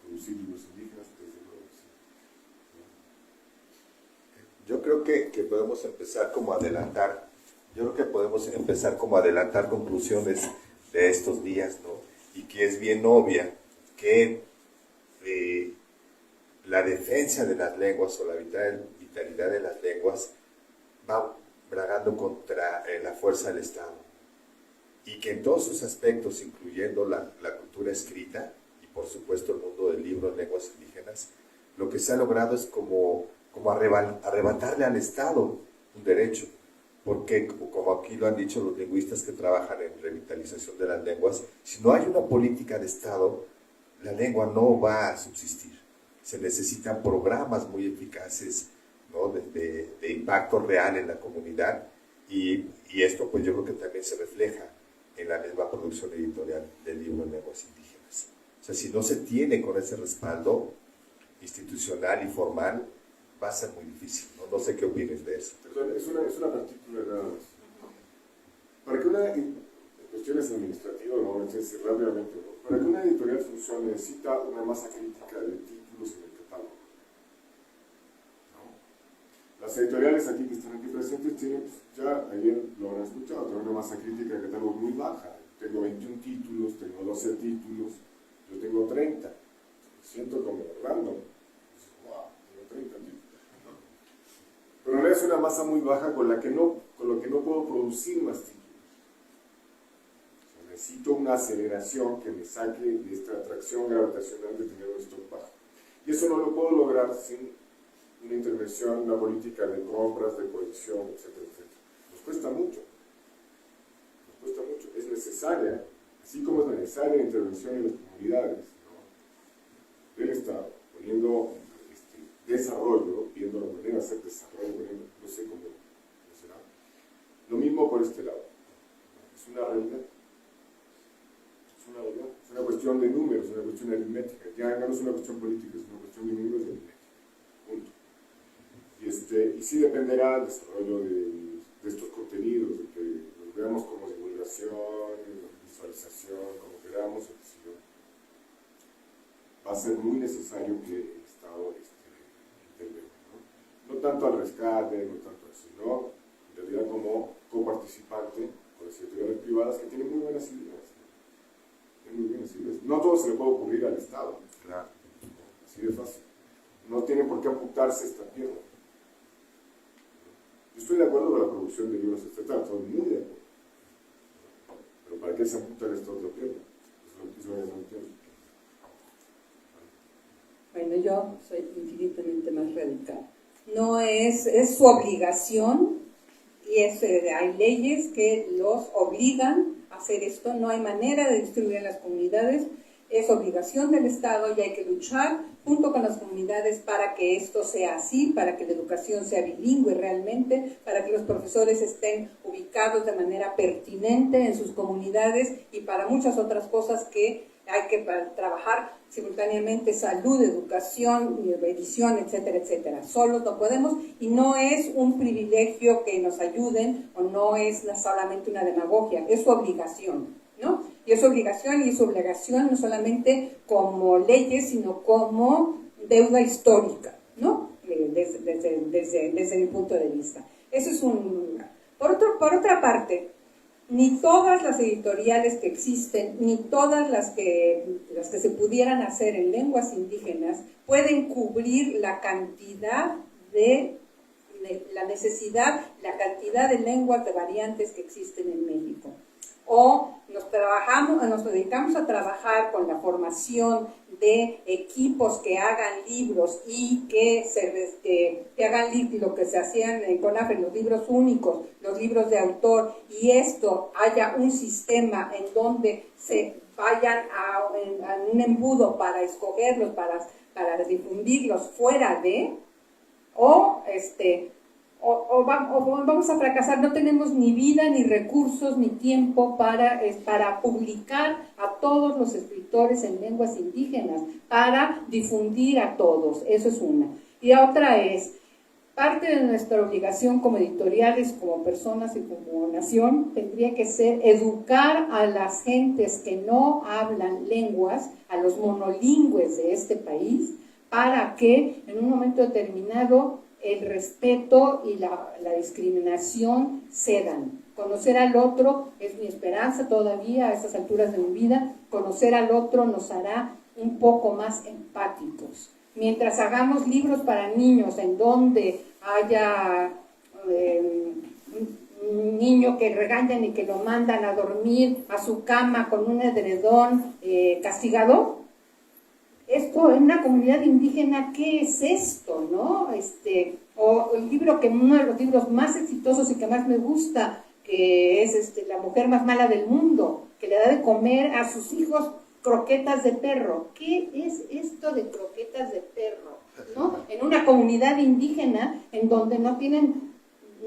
producir libros indígenas, desde luego que sí. Yo creo que podemos empezar como a adelantar, conclusiones de estos días, ¿no? Y que es bien obvia que la defensa de las lenguas o la vitalidad de las lenguas va bragando contra la fuerza del Estado. Y que en todos sus aspectos, incluyendo la cultura escrita y por supuesto el mundo del libro en lenguas indígenas, lo que se ha logrado es como arrebatarle al Estado un derecho, porque como aquí lo han dicho los lingüistas que trabajan en revitalización de las lenguas, si no hay una política de Estado, la lengua no va a subsistir. Se necesitan programas muy eficaces, ¿no? de impacto real en la comunidad, y esto pues yo creo que también se refleja en la misma producción editorial del libro en lenguas indígenas. O sea, si no se tiene con ese respaldo institucional y formal, va a ser muy difícil, ¿no? No sé qué opines de eso. Perdón, es una partícula nada más. Para que en cuestiones administrativas, ¿no? Entonces, rápidamente, ¿no? Para que una editorial funcione necesita una masa crítica de títulos en el catálogo, ¿no? Las editoriales aquí que están aquí presentes tienen, pues, ya ayer lo habrán escuchado, tienen una masa crítica de catálogo muy baja. Tengo 21 títulos, tengo 12 títulos, yo tengo 30. Me siento como random. Wow, tengo 30 títulos. Pero en realidad es una masa muy baja con lo que no puedo producir más títulos. O sea, necesito una aceleración que me saque de esta atracción gravitacional de tener un stock bajo. Y eso no lo puedo lograr sin una intervención, una política de compras, de cohesión, etcétera, etcétera. Nos cuesta mucho. Es necesaria, así como es necesaria la intervención en las comunidades, ¿no? Del Estado, poniendo desarrollo, viendo la manera de hacer desarrollo, no sé cómo será. Lo mismo por este lado. Es una realidad. Es una cuestión de números, es una cuestión aritmética. Ya no es una cuestión política, es una cuestión de números y aritmética. Punto. Y sí dependerá del desarrollo de estos contenidos, de que los veamos como divulgación, visualización, como queramos, va a ser muy necesario que el Estado intervenga, ¿no? No tanto al rescate, no tanto así, sino en realidad como coparticipante con las editoriales privadas que tienen muy buenas ideas. No todo se le puede ocurrir al Estado, Claro. así de fácil. No tiene por qué amputarse esta pierna. Yo estoy de acuerdo con la producción de libros estatal, estoy muy de acuerdo. Pero ¿para qué se amputan esta otra pierna? Eso no entiendo. Bueno, yo soy infinitamente más radical. No es su obligación, y hay leyes que los obligan a hacer esto. No hay manera de distribuir en las comunidades. Es obligación del Estado y hay que luchar junto con las comunidades para que esto sea así, para que la educación sea bilingüe realmente, para que los profesores estén ubicados de manera pertinente en sus comunidades y para muchas otras cosas que hay que trabajar simultáneamente: salud, educación, edición, etcétera, etcétera. Solos no podemos, y no es un privilegio que nos ayuden, o no es solamente una demagogia, es su obligación, ¿no? Y es su obligación no solamente como leyes, sino como deuda histórica, ¿no? Desde mi punto de vista. Eso es Por otra parte, ni todas las editoriales que existen, ni todas las que se pudieran hacer en lenguas indígenas pueden cubrir la cantidad la necesidad, la cantidad de lenguas de variantes que existen en México. O nos dedicamos a trabajar con la formación de equipos que hagan libros y que hagan lo que se hacían en CONAFRE, los libros únicos, los libros de autor, y esto haya un sistema en donde se vayan a un embudo para escogerlos, para difundirlos fuera de, vamos a fracasar. No tenemos ni vida, ni recursos, ni tiempo para publicar a todos los escritores en lenguas indígenas, para difundir a todos. Eso es una. Y la otra es, parte de nuestra obligación como editoriales, como personas y como nación, tendría que ser educar a las gentes que no hablan lenguas, a los monolingües de este país, para que en un momento determinado el respeto y la discriminación cedan. Conocer al otro es mi esperanza todavía a estas alturas de mi vida. Conocer al otro nos hará un poco más empáticos. Mientras hagamos libros para niños en donde haya un niño que regañan y que lo mandan a dormir a su cama con un edredón castigado, esto en una comunidad indígena, ¿qué es esto, no? O el libro uno de los libros más exitosos y que más me gusta, que es La mujer más mala del mundo, que le da de comer a sus hijos croquetas de perro. ¿Qué es esto de croquetas de perro? ¿No? En una comunidad indígena en donde no tienen,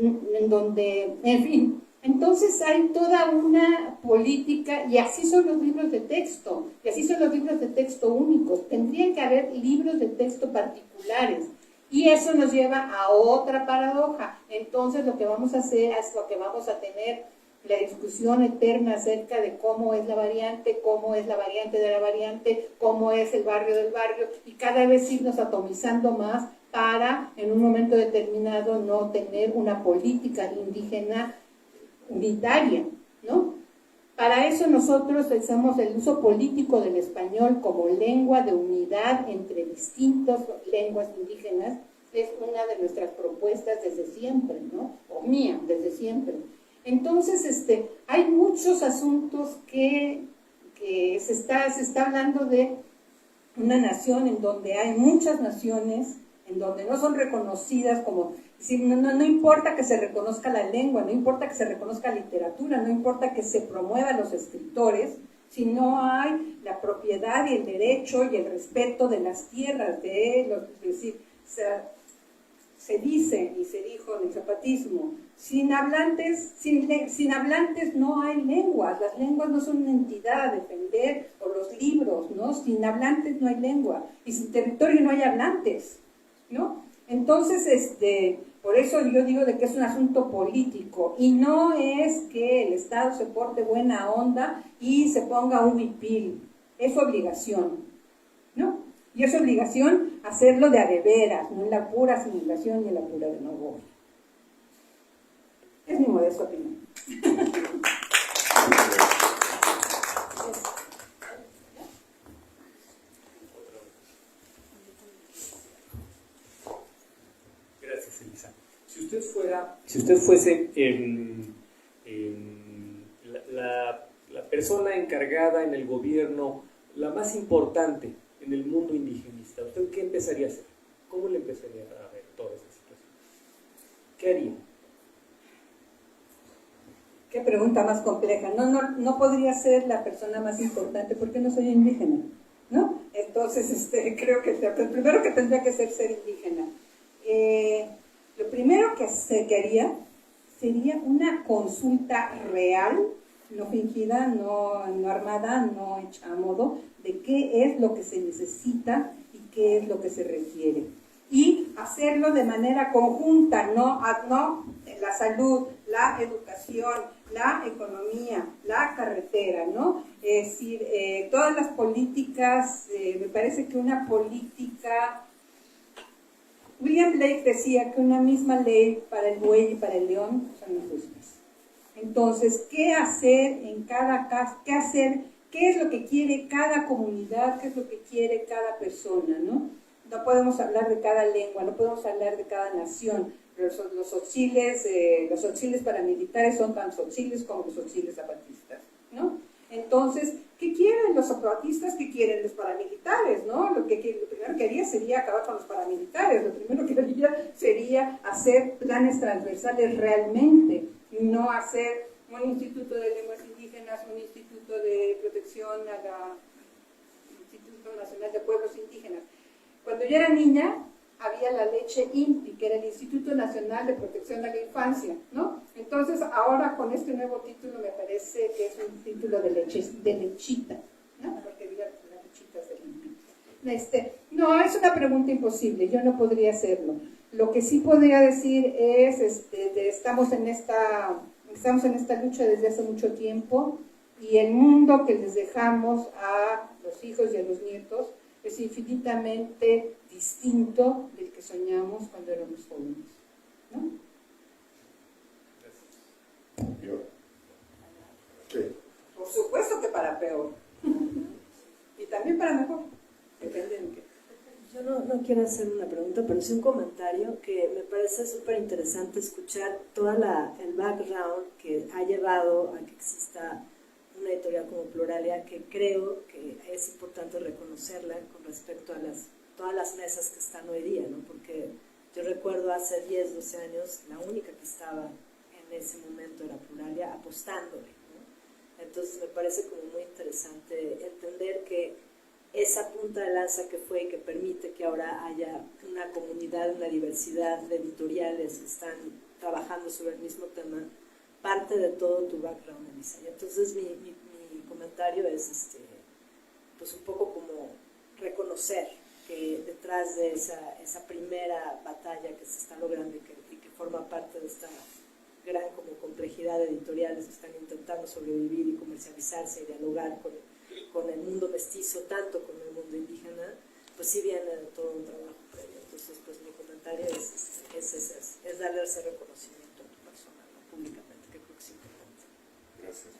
en fin. Entonces hay toda una política, y así son los libros de texto, y así son los libros de texto únicos. Tendrían que haber libros de texto particulares. Y eso nos lleva a otra paradoja. Entonces lo que vamos a hacer es lo que vamos a tener la discusión eterna acerca de cómo es la variante de la variante, cómo es el barrio del barrio, y cada vez irnos atomizando más para, en un momento determinado, no tener una política indígena unitaria, ¿no? Para eso nosotros pensamos el uso político del español como lengua de unidad entre distintas lenguas indígenas. Es una de nuestras propuestas desde siempre, ¿no? O mía, desde siempre. Entonces, hay muchos asuntos que se está hablando de una nación en donde hay muchas naciones, en donde no son reconocidas como... No importa que se reconozca la lengua, no importa que se reconozca la literatura, no importa que se promuevan los escritores, si no hay la propiedad y el derecho y el respeto de las tierras de los... Es decir, se dice y se dijo en el zapatismo, sin hablantes no hay lenguas, las lenguas no son una entidad a defender, o los libros, ¿no? Sin hablantes no hay lengua, y sin territorio no hay hablantes, ¿no? Entonces, por eso yo digo de que es un asunto político, y no es que el Estado se porte buena onda y se ponga un huipil, es obligación, ¿no? Y es obligación hacerlo de a de veras, no en la pura simulación y en la pura demagogia. Es mi modesta opinión. Gracias, Elisa. Si usted fuese la persona encargada en el gobierno, la más importante en el mundo indigenista, ¿usted qué empezaría a hacer? ¿Cómo le empezaría a ver toda esta situación? ¿Qué haría? Qué pregunta más compleja. No podría ser la persona más importante porque no soy indígena, ¿no? Entonces, creo que lo primero que tendría que ser indígena. Lo primero que haría sería una consulta real, no fingida, no armada, no hecha a modo, de qué es lo que se necesita y qué es lo que se requiere. Y hacerlo de manera conjunta, no la salud, la educación, la economía, la carretera, ¿no? Es decir, todas las políticas, me parece que una política... William Blake decía que una misma ley para el buey y para el león son injustas. Entonces, ¿qué hacer en cada caso? ¿Qué es lo que quiere cada comunidad? ¿Qué es lo que quiere cada persona, ¿no? No podemos hablar de cada lengua, no podemos hablar de cada nación. Los auxiles paramilitares son tan auxiles como los auxiles zapatistas, ¿no? Entonces, ¿qué quieren los zapatistas? ¿Qué quieren los paramilitares? ¿No? Lo primero que haría sería acabar con los paramilitares, lo primero que haría sería hacer planes transversales realmente, no hacer un instituto de lenguas indígenas, un instituto de protección Instituto Nacional de Pueblos Indígenas. Cuando yo era niña, había la leche INPI, que era el Instituto Nacional de Protección de la Infancia, ¿no? Entonces, ahora con este nuevo título me parece que es un título de lechita, ¿no? Porque diga las lechitas del INPI. No, es una pregunta imposible, yo no podría hacerlo. Lo que sí podría decir es, estamos en esta lucha desde hace mucho tiempo, y el mundo que les dejamos a los hijos y a los nietos es infinitamente distinto del que soñamos cuando éramos jóvenes, ¿no? ¿Yo? ¿Qué? Por supuesto que para peor. Y también para mejor. Depende de qué. Yo no quiero hacer una pregunta, pero sí un comentario que me parece súper interesante escuchar todo el background que ha llevado a que exista una editorial como Pluralia, que creo que es importante reconocerla con respecto a todas las mesas que están hoy día, ¿no? Porque yo recuerdo hace 10, 12 años, la única que estaba en ese momento era Pluralia apostándole, ¿no? Entonces me parece como muy interesante entender que esa punta de lanza que fue y que permite que ahora haya una comunidad, una diversidad de editoriales que están trabajando sobre el mismo tema, parte de todo tu background, Elisa. Y entonces mi comentario es pues un poco como reconocer que detrás de esa primera batalla que se está logrando y que forma parte de esta gran como complejidad de editoriales que están intentando sobrevivir y comercializarse y dialogar con el mundo mestizo, tanto con el mundo indígena, pues sí viene de todo un trabajo previo. Entonces, pues mi comentario es darle ese reconocimiento a tu persona, ¿no? Públicamente, que creo que es importante. Gracias.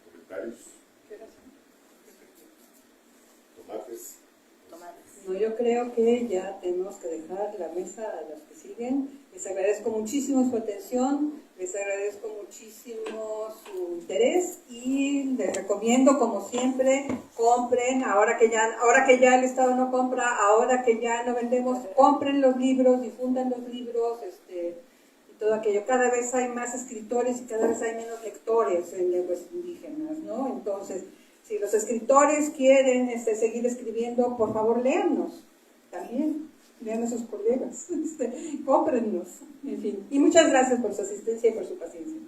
¿Comentarios? ¿Tomates? No, yo creo que ya tenemos que dejar la mesa a los que siguen. Les agradezco muchísimo su atención, les agradezco muchísimo su interés y les recomiendo, como siempre, compren. Ahora que ya el Estado no compra, ahora que ya no vendemos, compren los libros, difundan los libros, y todo aquello. Cada vez hay más escritores y cada vez hay menos lectores en lenguas indígenas, ¿no? Entonces, si los escritores quieren seguir escribiendo, por favor, léannos. También, lean a sus colegas, cómprennos. En fin, y muchas gracias por su asistencia y por su paciencia.